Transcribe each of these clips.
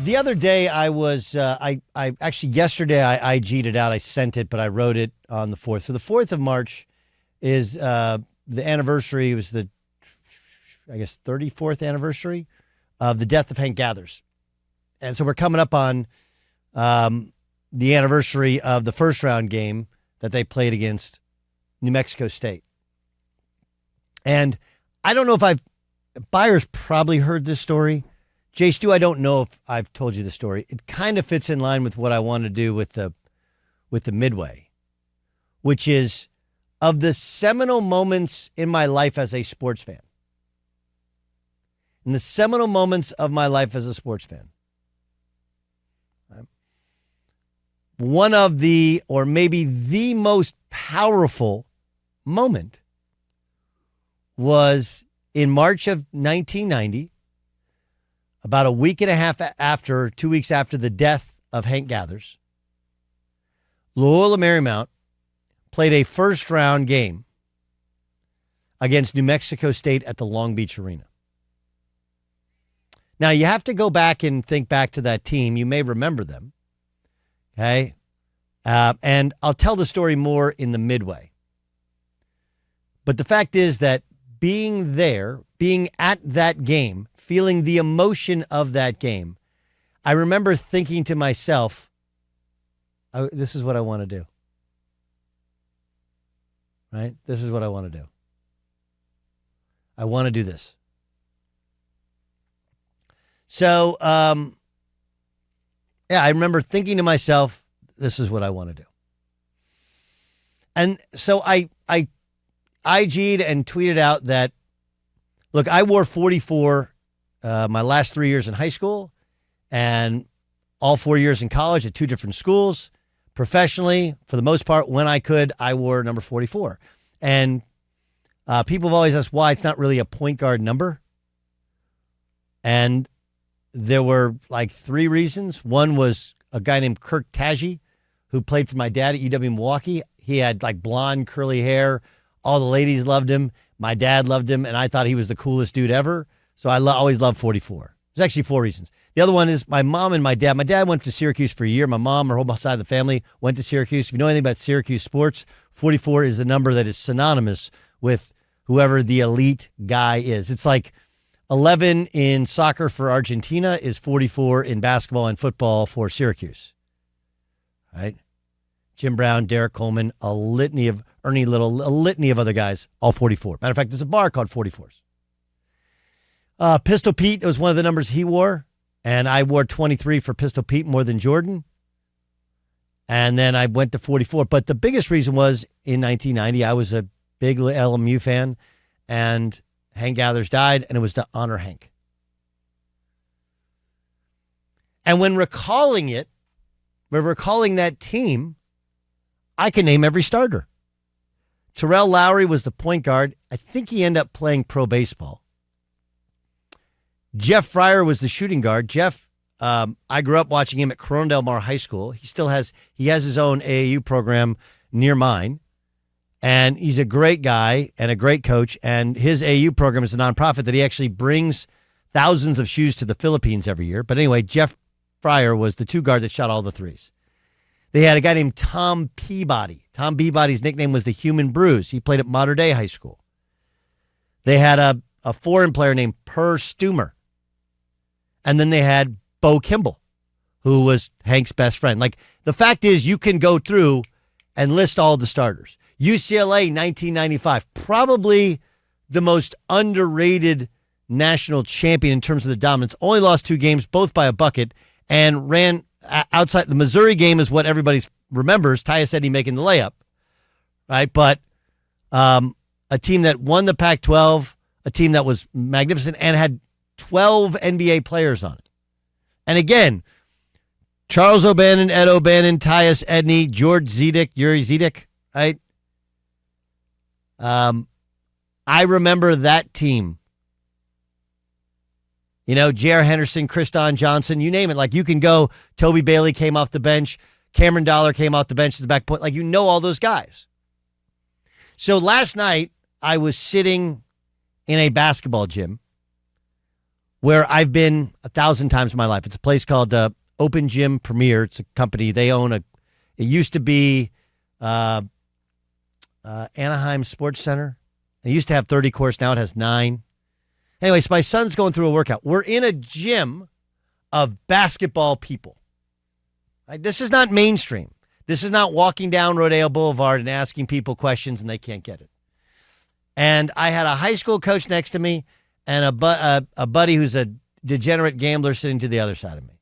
The other day I actually yesterday I IG'd it out. I sent it, but I wrote it on the 4th. So the 4th of March is the anniversary. It was the, I guess, 34th anniversary of the death of Hank Gathers. And so we're coming up on the anniversary of the first round game that they played against New Mexico State. And I don't know if Byers probably heard this story. Jay Stu, I don't know if I've told you the story. It kind of fits in line with what I want to do with the Midway, which is of the seminal moments in my life as a sports fan. In the seminal moments of my life as a sports fan. One of the, or maybe the most powerful moment was in March of 1990, about a week and a half after, 2 weeks after the death of Hank Gathers. Loyola Marymount played a first-round game against New Mexico State at the Long Beach Arena. Now, you have to go back and think back to that team. You may remember them, okay? And I'll tell the story more in the Midway. But the fact is that being there, being at that game, feeling the emotion of that game, I remember thinking to myself, this is what I want to do. Right? This is what I want to do. I want to do this. So, I remember thinking to myself, this is what I want to do. And so I IG'd and tweeted out that, look, I wore 44 my last 3 years in high school and all 4 years in college at two different schools. Professionally, for the most part, when I could, I wore number 44. And people have always asked why it's not really a point guard number. And there were like three reasons. One was a guy named Kirk Taggi, who played for my dad at UW Milwaukee. He had like blonde, curly hair. All the ladies loved him. My dad loved him, and I thought he was the coolest dude ever. So I always loved 44. There's actually four reasons. The other one is my mom and my dad. My dad went to Syracuse for a year. My mom, her whole side of the family, went to Syracuse. If you know anything about Syracuse sports, 44 is the number that is synonymous with whoever the elite guy is. It's like 11 in soccer for Argentina is 44 in basketball and football for Syracuse. Right? Jim Brown, Derek Coleman, a litany of Ernie Little, a litany of other guys, all 44. Matter of fact, there's a bar called 44s. Pistol Pete was one of the numbers he wore, and I wore 23 for Pistol Pete more than Jordan. And then I went to 44. But the biggest reason was in 1990, I was a big LMU fan, and Hank Gathers died, and it was to honor Hank. And when recalling it, we're recalling that team, I can name every starter. Terrell Lowry was the point guard. I think he ended up playing pro baseball. Jeff Fryer was the shooting guard. Jeff, I grew up watching him at Corona Del Mar High School. He has his own AAU program near mine. And he's a great guy and a great coach. And his AAU program is a nonprofit that he actually brings thousands of shoes to the Philippines every year. But anyway, Jeff Fryer was the two guard that shot all the threes. They had a guy named Tom Peabody. Tom Peabody's nickname was the Human Bruise. He played at Mater Dei High School. They had a foreign player named Per Stumer. And then they had Bo Kimball, who was Hank's best friend. Like, the fact is, you can go through and list all the starters. UCLA 1995, probably the most underrated national champion in terms of the dominance. Only lost 2 games, both by a bucket, and ran outside. The Missouri game is what everybody remembers. Tyus Edney making the layup, right? But a team that won the Pac-12, a team that was magnificent and had 12 NBA players on it. And again, Charles O'Bannon, Ed O'Bannon, Tyus Edney, George Zedek, Yuri Zedek, right? I remember that team. You know, J.R. Henderson, Kriston Johnson, you name it. Like, you can go, Toby Bailey came off the bench, Cameron Dollar came off the bench at the back point. Like, you know all those guys. So last night, I was sitting in a basketball gym where I've been 1,000 times in my life. It's a place called Open Gym Premier. It's a company. They own it used to be Anaheim Sports Center. It used to have 30 courts. Now it has 9. Anyways, my son's going through a workout. We're in a gym of basketball people. Right? This is not mainstream. This is not walking down Rodeo Boulevard and asking people questions and they can't get it. And I had a high school coach next to me and a buddy who's a degenerate gambler sitting to the other side of me.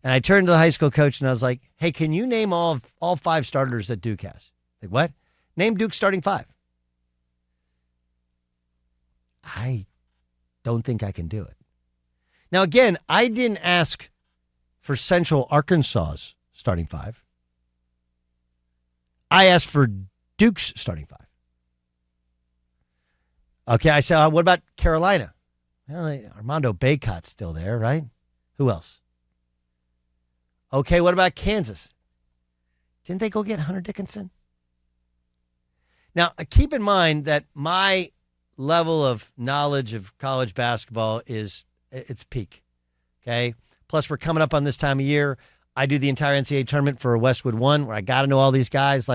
And I turned to the high school coach and I was like, hey, can you name all 5 starters that Duke has? Like, what? Name Duke's starting 5. I don't think I can do it. Now, again, I didn't ask for Central Arkansas's starting 5. I asked for Duke's starting 5. Okay, I said, what about Carolina? Well, Armando Bacot's still there, right? Who else? Okay, what about Kansas? Didn't they go get Hunter Dickinson? Now, keep in mind that my level of knowledge of college basketball is its peak, okay? Plus, we're coming up on this time of year. I do the entire NCAA tournament for Westwood One, where I got to know all these guys.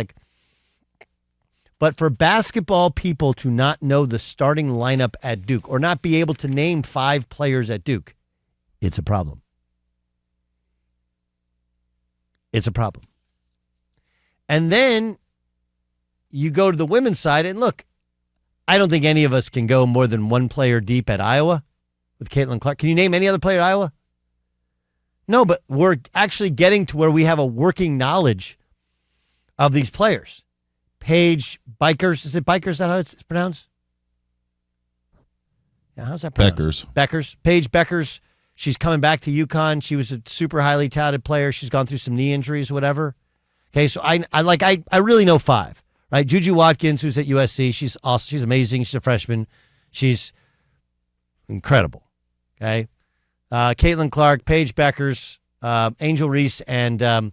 But for basketball people to not know the starting lineup at Duke or not be able to name 5 players at Duke, it's a problem. It's a problem. And then you go to the women's side, and look, I don't think any of us can go more than 1 player deep at Iowa with Caitlin Clark. Can you name any other player at Iowa? No, but we're actually getting to where we have a working knowledge of these players. Paige Bikers. Is it Bikers? Is that how it's pronounced? Yeah, how's that pronounced? Beckers. Paige Beckers. She's coming back to UConn. She was a super highly touted player. She's gone through some knee injuries, whatever. Okay, so I really know 5. Right, Juju Watkins, who's at USC, she's awesome. She's amazing. She's a freshman. She's incredible. Okay, Caitlin Clark, Paige Beckers, Angel Reese, and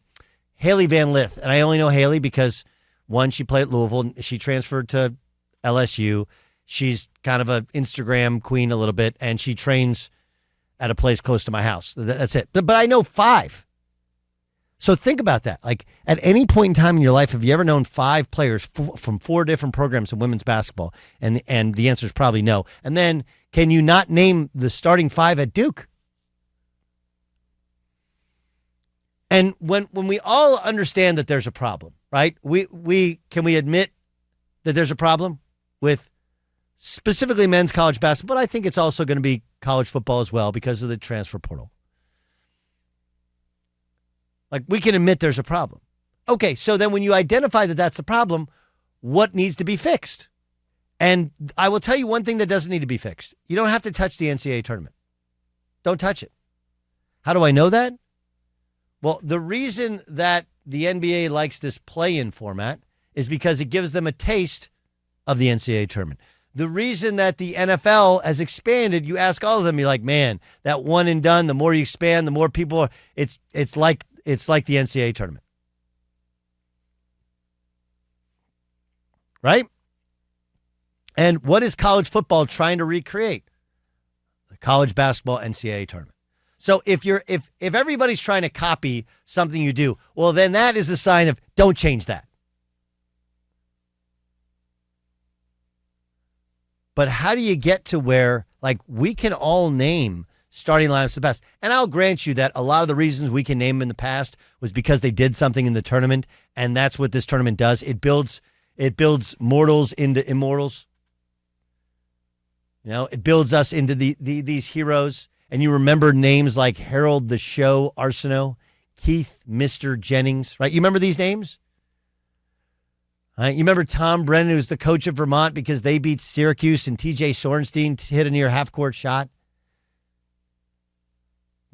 Haley Van Lith. And I only know Haley because, one, she played at Louisville. She transferred to LSU. She's kind of an Instagram queen a little bit, and she trains at a place close to my house. That's it. But I know 5. So think about that. Like, at any point in time in your life, have you ever known 5 players from 4 different programs in women's basketball? And the answer is probably no. And then, can you not name the starting 5 at Duke? And when we all understand that there's a problem, right? We admit that there's a problem with specifically men's college basketball, but I think it's also going to be college football as well because of the transfer portal. Like, we can admit there's a problem. Okay, so then when you identify that that's the problem, what needs to be fixed? And I will tell you one thing that doesn't need to be fixed. You don't have to touch the NCAA tournament. Don't touch it. How do I know that? Well, the reason that the NBA likes this play-in format is because it gives them a taste of the NCAA tournament. The reason that the NFL has expanded, you ask all of them, you're like, man, that one and done, the more you expand, the more people are, it's like the NCAA tournament. Right? And what is college football trying to recreate? The college basketball NCAA tournament. So if everybody's trying to copy something you do, well, then that is a sign of don't change that. But how do you get to where, like, we can all name starting lineups the best? And I'll grant you that a lot of the reasons we can name them in the past was because they did something in the tournament, and that's what this tournament does. It builds mortals into immortals. You know, it builds us into these heroes. And you remember names like Harold the Show Arsenault, Keith Mr. Jennings, right? You remember these names? You remember Tom Brennan, who's the coach of Vermont because they beat Syracuse and TJ Sorenstein hit a near half-court shot.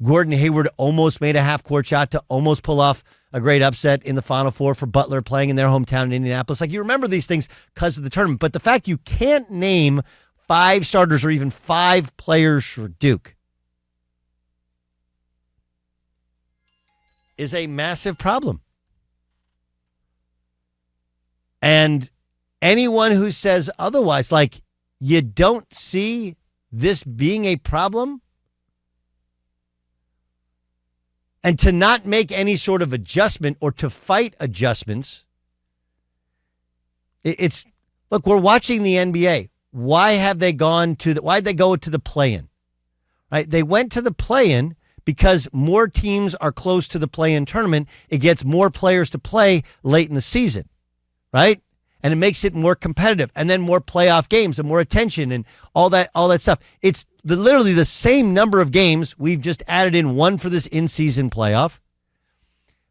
Gordon Hayward almost made a half-court shot to almost pull off a great upset in the Final Four for Butler playing in their hometown in Indianapolis. Like, you remember these things because of the tournament. But the fact you can't name 5 starters or even 5 players for Duke is a massive problem. And anyone who says otherwise, like, you don't see this being a problem, And to not make any sort of adjustment or to fight adjustments, look, we're watching the NBA. Why'd they go to the play-in? Right? They went to the play-in because more teams are close to the play-in tournament. It gets more players to play late in the season, right? And it makes it more competitive, and then more playoff games and more attention and all that stuff. It's literally the same number of games. We've just added in one for this in-season playoff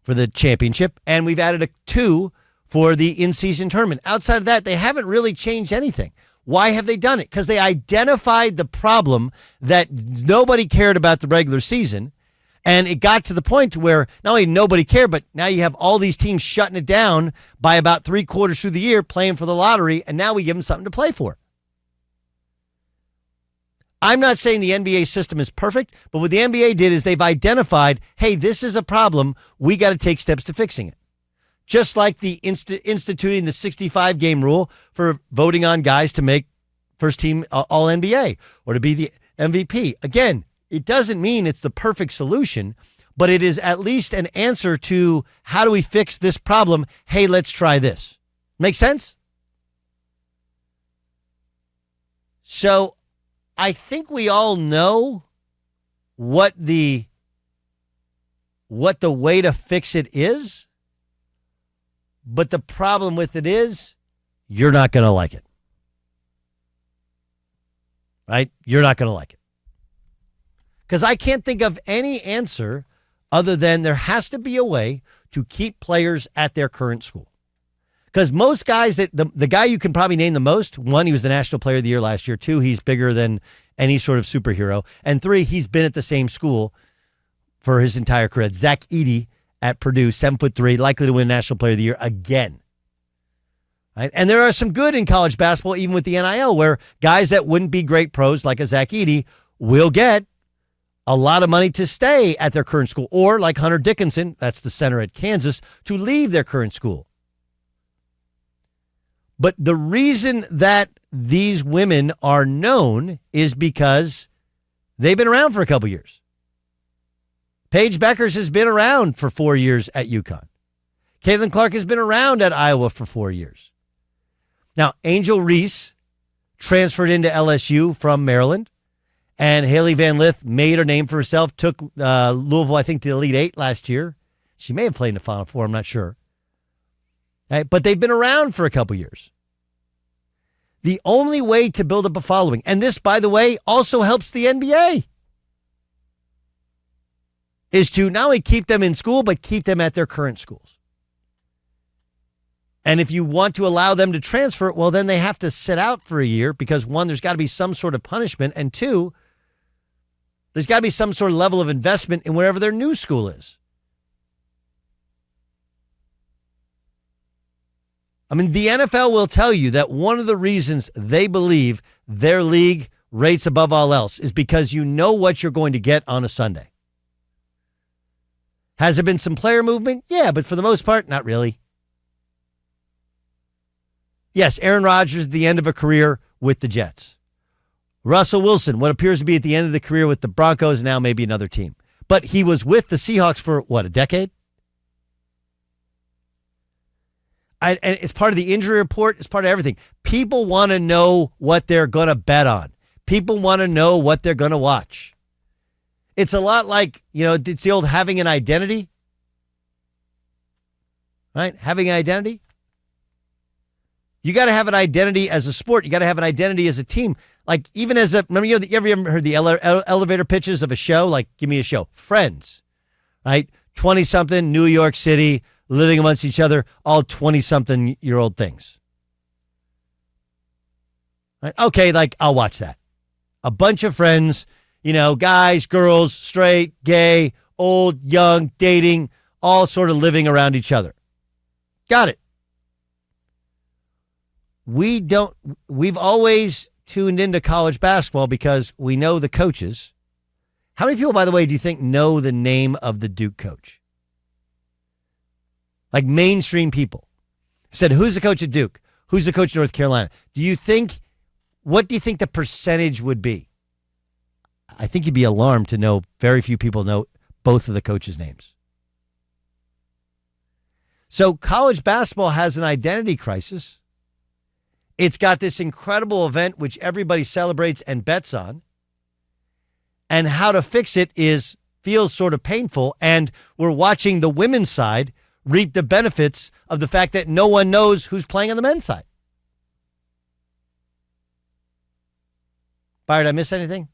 for the championship, and we've added 2 for the in-season tournament. Outside of that, they haven't really changed anything. Why have they done it? Because they identified the problem that nobody cared about the regular season, and it got to the point to where not only nobody cared, but now you have all these teams shutting it down by about 3/4 through the year playing for the lottery, and now we give them something to play for. I'm not saying the NBA system is perfect, but what the NBA did is they've identified, hey, this is a problem. We got to take steps to fixing it. Just like the instituting the 65-game rule for voting on guys to make first team All-NBA or to be the MVP. Again, it doesn't mean it's the perfect solution, but it is at least an answer to how do we fix this problem? Hey, let's try this. Make sense? So I think we all know what the way to fix it is. But the problem with it is you're not going to like it. Right? You're not going to like it. Because I can't think of any answer other than there has to be a way to keep players at their current school. Because most guys, the guy you can probably name the most, 1, he was the National Player of the Year last year. 2, he's bigger than any sort of superhero. And 3, he's been at the same school for his entire career. Zach Edey at Purdue, 7'3", likely to win National Player of the Year again. Right? And there are some good in college basketball, even with the NIL, where guys that wouldn't be great pros like a Zach Edey will get a lot of money to stay at their current school, or like Hunter Dickinson, that's the center at Kansas, to leave their current school. But the reason that these women are known is because they've been around for a couple years. Paige Beckers has been around for 4 years at UConn. Caitlin Clark has been around at Iowa for 4 years. Now, Angel Reese transferred into LSU from Maryland, and Haley Van Lith made her name for herself, took Louisville, I think, to the Elite Eight last year. She may have played in the Final Four, I'm not sure. Right, but they've been around for a couple years. The only way to build up a following, and this, by the way, also helps the NBA, is to not only keep them in school, but keep them at their current schools. And if you want to allow them to transfer, well, then they have to sit out for a year because, 1, there's got to be some sort of punishment, and 2, there's got to be some sort of level of investment in wherever their new school is. I mean, the NFL will tell you that one of the reasons they believe their league rates above all else is because you know what you're going to get on a Sunday. Has there been some player movement? Yeah, but for the most part, not really. Yes, Aaron Rodgers at the end of a career with the Jets. Russell Wilson, what appears to be at the end of the career with the Broncos, now maybe another team. But he was with the Seahawks for, what, a decade? And it's part of the injury report. It's part of everything. People want to know what they're going to bet on. People want to know what they're going to watch. It's a lot like, it's the old having an identity. Right? Having an identity. You got to have an identity as a sport. You got to have an identity as a team. Like even as remember, you ever heard the elevator pitches of a show? Like, give me a show. Friends, right? 20-something, New York City, living amongst each other, all 20-something-year-old things. Right? Okay, like, I'll watch that. A bunch of friends, guys, girls, straight, gay, old, young, dating, all sort of living around each other. Got it. We've always tuned into college basketball because we know the coaches. How many people, by the way, do you think know the name of the Duke coach? Like mainstream people said, who's the coach at Duke? Who's the coach at North Carolina? What do you think the percentage would be? I think you'd be alarmed to know very few people know both of the coaches' names. So college basketball has an identity crisis. It's got this incredible event which everybody celebrates and bets on. And how to fix it feels sort of painful. And we're watching the women's side reap the benefits of the fact that no one knows who's playing on the men's side. Byron, did I miss anything?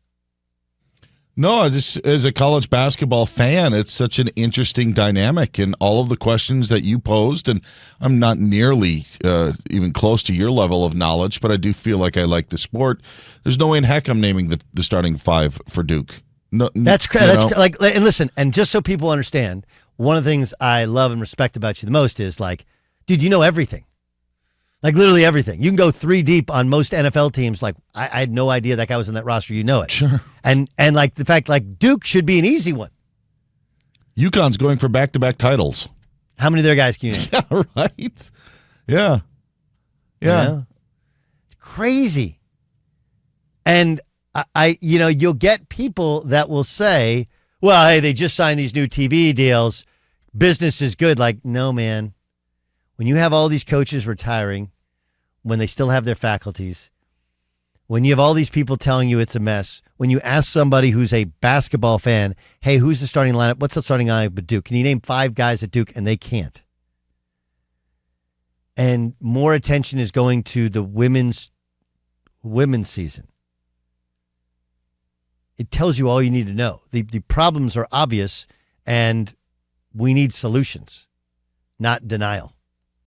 No, just as a college basketball fan, it's such an interesting dynamic, and all of the questions that you posed, and I'm not nearly even close to your level of knowledge, but I do feel like I like the sport. There's no way in heck I'm naming the starting five for Duke. No, that's like, and listen, and just so people understand, one of the things I love and respect about you the most is like, dude, you know everything. Like literally everything. You can go 3 deep on most NFL teams. Like I had no idea that guy was in that roster. You know it. Sure. And like the fact like Duke should be an easy one. UConn's going for back-to-back titles. How many of their guys can you name? Yeah, right. Yeah. You know? It's crazy. And I you'll get people that will say, well, hey, they just signed these new TV deals. Business is good. Like, no, man. When you have all these coaches retiring, when they still have their faculties, when you have all these people telling you it's a mess, when you ask somebody who's a basketball fan, hey, who's the starting lineup? What's the starting lineup at Duke? Can you name 5 guys at Duke? And they can't. And more attention is going to the women's season. It tells you all you need to know. The problems are obvious, and we need solutions, not denial.